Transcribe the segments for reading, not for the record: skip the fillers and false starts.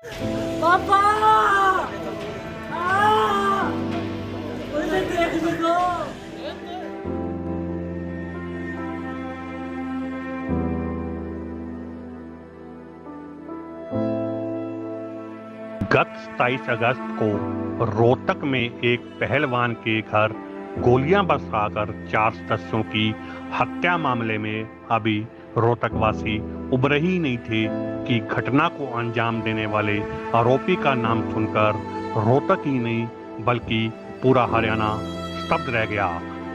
पापा मुझे देखने दो। गत 27 अगस्त को रोहतक में एक पहलवान के घर गोलियां बरसाकर 4 सदस्यों की हत्या मामले में अभी रोहतकवासी उबरे ही नहीं थे कि घटना को अंजाम देने वाले आरोपी का नाम सुनकर रोहतक ही नहीं बल्कि पूरा हरियाणा स्तब्ध रह गया।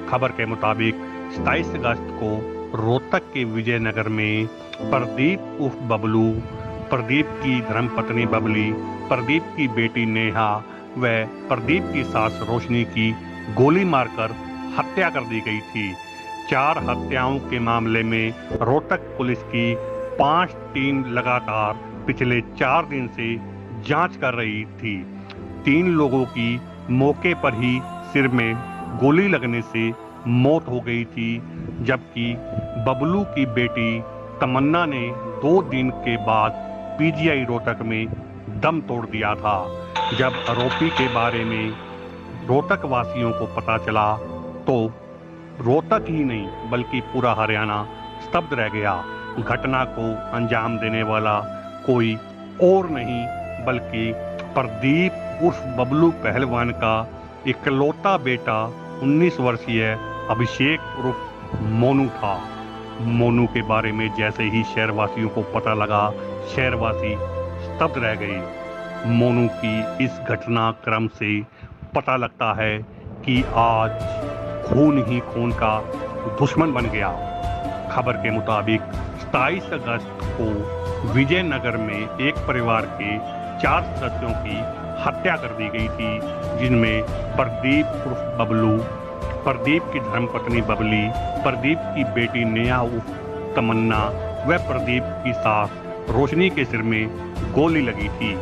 खबर के मुताबिक 27 अगस्त को रोहतक के विजयनगर में प्रदीप उर्फ बबलू, प्रदीप की धर्मपत्नी बबली, प्रदीप की बेटी नेहा व प्रदीप की सास रोशनी की गोली मारकर हत्या कर दी गई थी। 4 हत्याओं के मामले में रोहतक पुलिस की 5 टीम लगातार पिछले 4 दिन से जांच कर रही थी। 3 लोगों की मौके पर ही सिर में गोली लगने से मौत हो गई थी, जबकि बबलू की बेटी तमन्ना ने 2 दिन के बाद पीजीआई रोहतक में दम तोड़ दिया था। जब आरोपी के बारे में रोहतक वासियों को पता चला तो रोहतक ही नहीं बल्कि पूरा हरियाणा स्तब्ध रह गया। घटना को अंजाम देने वाला कोई और नहीं बल्कि प्रदीप उर्फ बबलू पहलवान का इकलौता बेटा 19 वर्षीय अभिषेक उर्फ मोनू था। मोनू के बारे में जैसे ही शहरवासियों को पता लगा, शहरवासी स्तब्ध रह गए। मोनू की इस घटनाक्रम से पता लगता है कि आज खून ही खून का दुश्मन बन गया। खबर के मुताबिक 27 अगस्त को विजयनगर में एक परिवार के 4 सदस्यों की हत्या कर दी गई थी, जिनमें प्रदीप उर्फ बबलू, प्रदीप की धर्मपत्नी बबली, प्रदीप की बेटी नेहा उर्फ तमन्ना व प्रदीप की सास रोशनी के सिर में गोली लगी थी।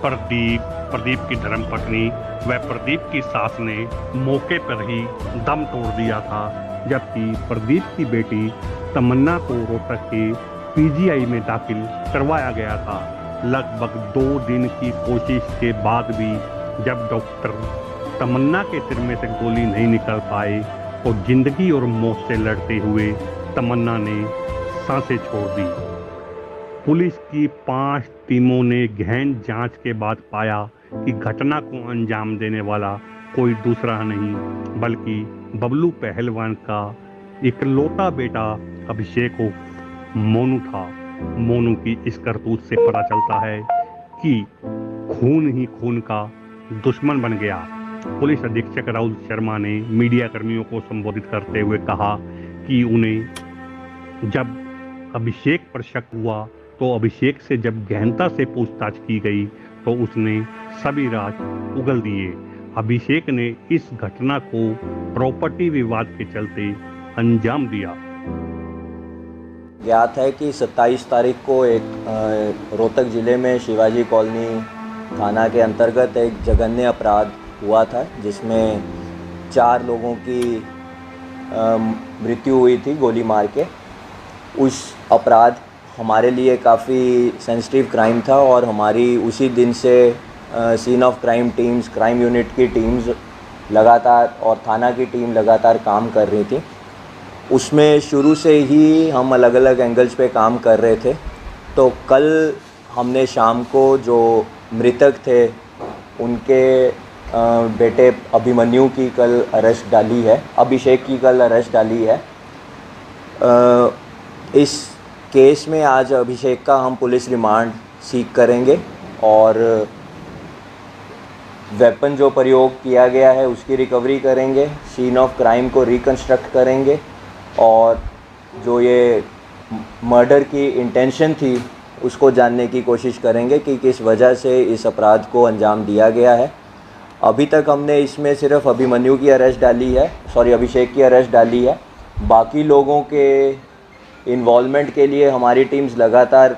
प्रदीप की धर्मपत्नी व प्रदीप की सास ने मौके पर ही दम तोड़ दिया था, जबकि प्रदीप की बेटी तमन्ना को रोहतक के पीजीआई में दाखिल करवाया गया था। लगभग 2 दिन की कोशिश के बाद भी जब डॉक्टर तमन्ना के सिर में से गोली नहीं निकल पाए तो जिंदगी और मौत से लड़ते हुए तमन्ना ने सांसें छोड़ दी। पुलिस की 5 टीमों ने गहन जांच के बाद पाया कि घटना को अंजाम देने वाला कोई दूसरा नहीं बल्कि बबलू पहलवान का इकलौता बेटा अभिषेक उर्फ मोनू था। मोनू की इस करतूत से पता चलता है कि खून ही खून का दुश्मन बन गया। पुलिस अधीक्षक राहुल शर्मा ने मीडिया कर्मियों को संबोधित करते हुए कहा कि उन्हें जब अभिषेक पर शक हुआ तो अभिषेक से जब गहनता से पूछताछ की गई तो उसने सभी राज उगल दिए। अभिषेक ने इस घटना को प्रॉपर्टी विवाद के चलते अंजाम दिया। ज्ञात है कि 27 तारीख को एक रोहतक ज़िले में शिवाजी कॉलोनी थाना के अंतर्गत एक जघन्य अपराध हुआ था, जिसमें 4 लोगों की मृत्यु हुई थी गोली मार के। उस अपराध हमारे लिए काफ़ी सेंसिटिव क्राइम था और हमारी उसी दिन से scene of crime teams, crime unit की टीम्स लगातार और थाना की टीम लगातार काम कर रही थी। उसमें शुरू से ही हम अलग अलग एंगल्स पे काम कर रहे थे। तो कल हमने शाम को जो मृतक थे उनके बेटे अभिमन्यु की कल अरेस्ट डाली है, अभिषेक की कल अरेस्ट डाली है। इस केस में आज अभिषेक का हम पुलिस रिमांड सीक करेंगे और वेपन जो प्रयोग किया गया है उसकी रिकवरी करेंगे, सीन ऑफ क्राइम को रिकंस्ट्रक्ट करेंगे और जो ये मर्डर की इंटेंशन थी उसको जानने की कोशिश करेंगे कि किस वजह से इस अपराध को अंजाम दिया गया है। अभी तक हमने इसमें सिर्फ अभिमन्यु की अरेस्ट डाली है, अभिषेक की अरेस्ट डाली है। बाकी लोगों के इन्वॉल्वमेंट के लिए हमारी टीम्स लगातार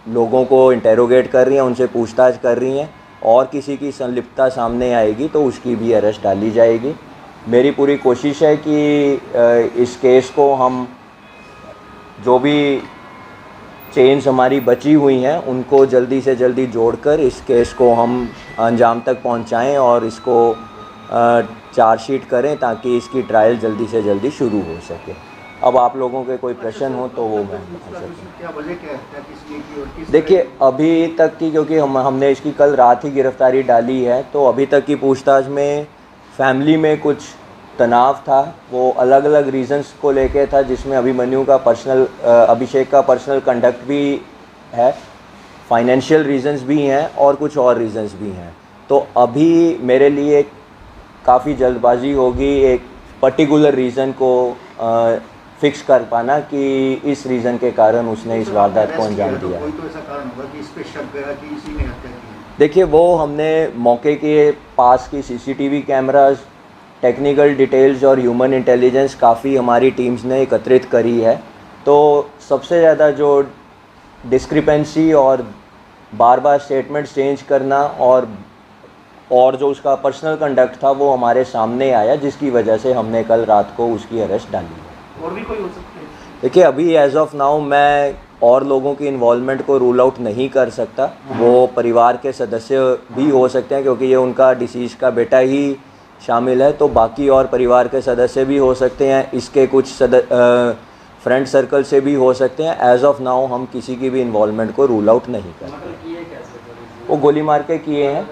लोगों को इंटेरोगेट कर रही हैं, उनसे पूछताछ कर रही हैं और किसी की संलिप्तता सामने आएगी तो उसकी भी अरेस्ट डाली जाएगी। मेरी पूरी कोशिश है कि इस केस को हम जो भी चेन्स हमारी बची हुई हैं उनको जल्दी से जल्दी जोड़कर इस केस को हम अंजाम तक पहुंचाएं और इसको चार्जशीट करें ताकि इसकी ट्रायल जल्दी से जल्दी शुरू हो सके। अब आप लोगों के कोई प्रश्न हो तो वो मैं बता सकता हूँ। क्या वजह क्या है किसकी की और किस देखिए अभी तक की, क्योंकि हमने इसकी कल रात ही गिरफ्तारी डाली है, तो अभी तक की पूछताछ में फैमिली में कुछ तनाव था, वो अलग अलग रीज़न्स को लेके था, जिसमें अभिषेक का पर्सनल कंडक्ट भी है, फाइनेंशियल रीज़न्स भी हैं और कुछ और रीज़न्स भी हैं। तो अभी मेरे लिए काफ़ी जल्दबाजी होगी एक पर्टिकुलर रीज़न को फिक्स कर पाना कि इस रीज़न के कारण उसने इस वारदात को अंजाम दिया। कोई तो ऐसा कारण होगा कि इस पे शक गया कि इसी ने हत्या की है। देखिए वो हमने मौके के पास की सीसीटीवी कैमरास, टेक्निकल डिटेल्स और ह्यूमन इंटेलिजेंस काफ़ी हमारी टीम्स ने एकत्रित करी है। तो सबसे ज़्यादा जो डिस्क्रिपेंसी और बार बार स्टेटमेंट चेंज करना और जो उसका पर्सनल कंडक्ट था वो हमारे सामने आया, जिसकी वजह से हमने कल रात को उसकी अरेस्ट डाली है। और भी कोई हो सकता है? देखिए अभी एज ऑफ नाउ मैं और लोगों की इन्वॉल्वमेंट को रूल आउट नहीं कर सकता। वो परिवार के सदस्य भी हो सकते हैं क्योंकि ये उनका डिसीज का बेटा ही शामिल है, तो बाकी और परिवार के सदस्य भी हो सकते हैं, इसके कुछ फ्रेंड सर्कल से भी हो सकते हैं। एज ऑफ नाउ हम किसी की भी इन्वॉल्वमेंट को रूल आउट नहीं करते। वो गोली मार के किए हैं।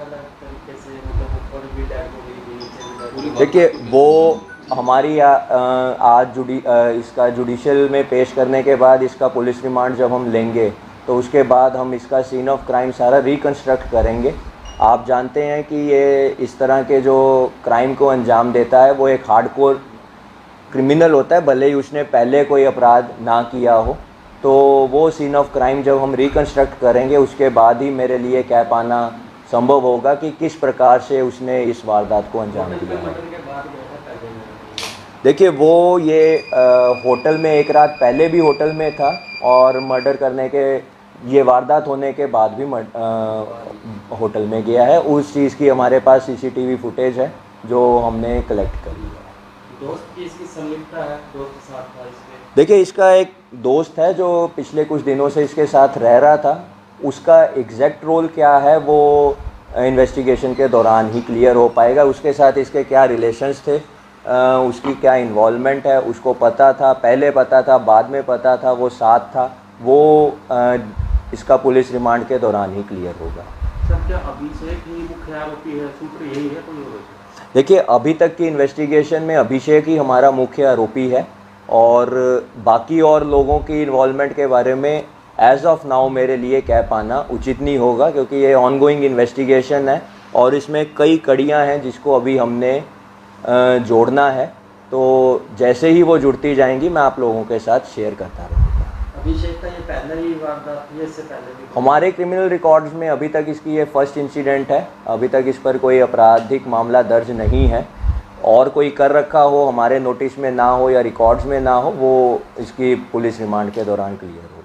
देखिए वो हमारी आज इसका जुडिशियल में पेश करने के बाद इसका पुलिस रिमांड जब हम लेंगे तो उसके बाद हम इसका सीन ऑफ क्राइम सारा रिकंस्ट्रक्ट करेंगे। आप जानते हैं कि ये इस तरह के जो क्राइम को अंजाम देता है वो एक हार्डकोर क्रिमिनल होता है, भले ही उसने पहले कोई अपराध ना किया हो। तो वो सीन ऑफ क्राइम जब हम रिकंस्ट्रक्ट करेंगे उसके बाद ही मेरे लिए कह पाना संभव होगा कि किस प्रकार से उसने इस वारदात को अंजाम दिया है। देखिए वो ये होटल में एक रात पहले भी होटल में था और मर्डर करने के ये वारदात होने के बाद भी होटल में गया है। उस चीज़ की हमारे पास सीसीटीवी फुटेज है जो हमने कलेक्ट करी है। दोस्त की इसकी संलिप्तता है, दोस्त के साथ था इसके? देखिए इसका एक दोस्त है जो पिछले कुछ दिनों से इसके साथ रह रहा था, उसका एग्जैक्ट रोल क्या है वो इन्वेस्टिगेशन के दौरान ही क्लियर हो पाएगा। उसके साथ इसके क्या रिलेशंस थे, उसकी क्या इन्वॉल्वमेंट है, उसको पता था, पहले पता था, बाद में पता था, वो साथ था, वो इसका पुलिस रिमांड के दौरान ही क्लियर होगा। सर क्या अभिषेक ही मुख्य आरोपी है, सूत्र यही है कोई और? देखिए अभी तक की इन्वेस्टिगेशन में अभिषेक ही हमारा मुख्य आरोपी है और बाकी और लोगों की इन्वॉल्वमेंट के बारे में एज ऑफ नाउ मेरे लिए कह पाना उचित नहीं होगा क्योंकि ये ऑनगोइंग इन्वेस्टिगेशन है और इसमें कई कड़ियां हैं जिसको अभी हमने जोड़ना है। तो जैसे ही वो जुड़ती जाएंगी मैं आप लोगों के साथ शेयर करता रहूँगा। अभिषेक का ये पहला ही वारदात है, इससे पहले भी? हमारे क्रिमिनल रिकॉर्ड्स में अभी तक इसकी ये फर्स्ट इंसिडेंट है। अभी तक इस पर कोई आपराधिक मामला दर्ज नहीं है और कोई कर रखा हो, हमारे नोटिस में ना हो या रिकॉर्ड्स में ना हो, वो इसकी पुलिस रिमांड के दौरान क्लियर हो।